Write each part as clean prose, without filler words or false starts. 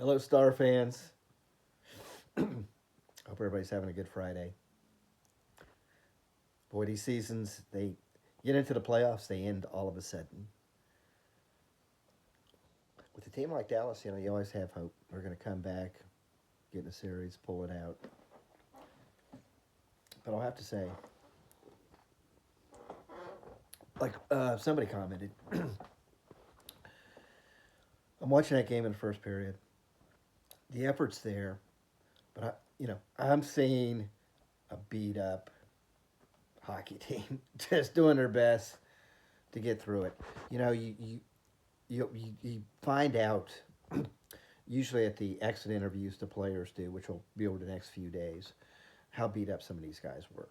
Hello, Star fans. Hope everybody's having a good Friday. Boy, these seasons, they get into the playoffs, they end all of a sudden. With a team like Dallas, you always have hope. They're going to come back, get in the series, pull it out. But I'll have to say, like somebody commented, I'm watching that game in the first period. The effort's there, but I'm seeing a beat up hockey team just doing their best to get through it. You know, you find out usually at the exit interviews the players do, which will be over the next few days, how beat up some of these guys were.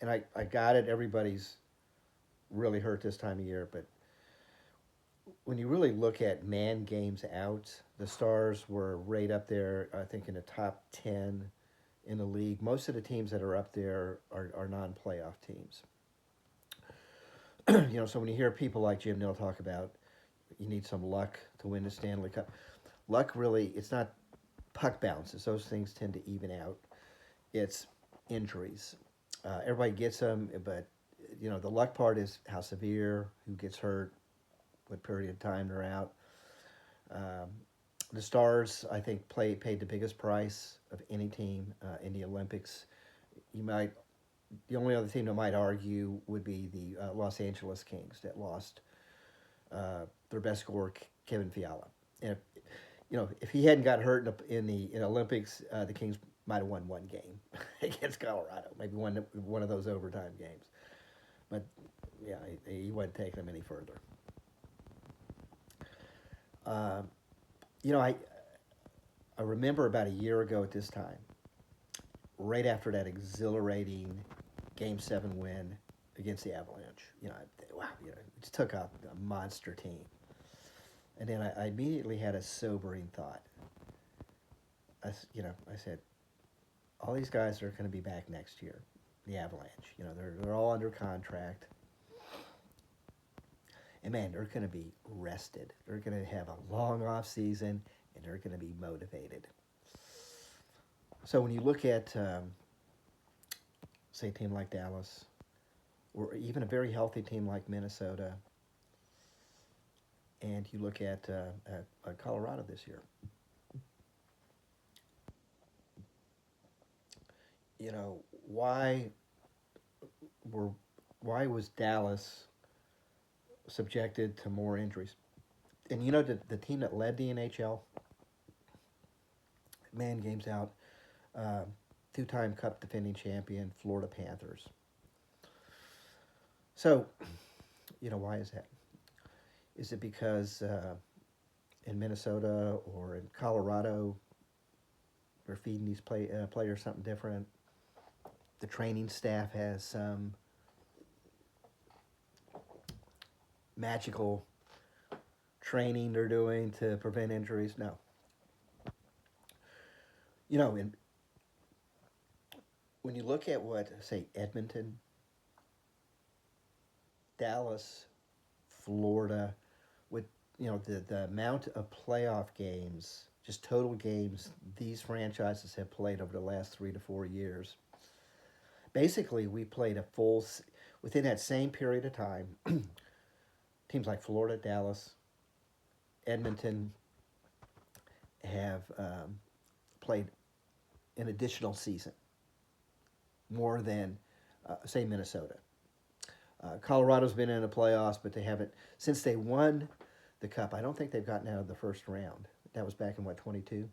And I got it. Everybody's really hurt this time of year, but when you really look at man games out, the Stars were right up there, I think, in the top 10 in the league. Most of the teams that are up there are non playoff teams. So when you hear people like Jim Nill talk about you need some luck to win the Stanley Cup, luck really, it's not puck bounces. Those things tend to even out. It's injuries. Everybody gets them, but the luck part is how severe, who gets hurt, what period of time they're out. Um, the Stars, I think, paid the biggest price of any team in the Olympics. You might The only other team that might argue would be the Los Angeles Kings that lost their best scorer, Kevin Fiala. And if he hadn't got hurt in the Olympics, the Kings might have won one game against Colorado, maybe one of those overtime games. But yeah, he wasn't taking them any further. Uh, you know, I remember about a year ago at this time, right after that exhilarating Game 7 win against the Avalanche. Wow, it just took out a monster team. And then I immediately had a sobering thought. I said, all these guys are going to be back next year, the Avalanche. They're all under contract. And man, they're going to be rested. They're going to have a long off season, and they're going to be motivated. So when you look at, say, a team like Dallas, or even a very healthy team like Minnesota, and you look at Colorado this year, you know why were why was Dallas subjected to more injuries? And the team that led the NHL, man, games out, uh, two-time Cup defending champion Florida Panthers. So, why is that? Is it because in Minnesota or in Colorado they're feeding these players something different? The training staff has some magical training they're doing to prevent injuries? No. And when you look at what, say, Edmonton, Dallas, Florida, with the amount of playoff games, just total games these franchises have played over the last 3 to 4 years. Basically, we played within that same period of time. Teams like Florida, Dallas, Edmonton have played an additional season, more than, say, Minnesota. Colorado's been in the playoffs, but they haven't since they won the cup. I don't think they've gotten out of the first round. That was back in what, 22.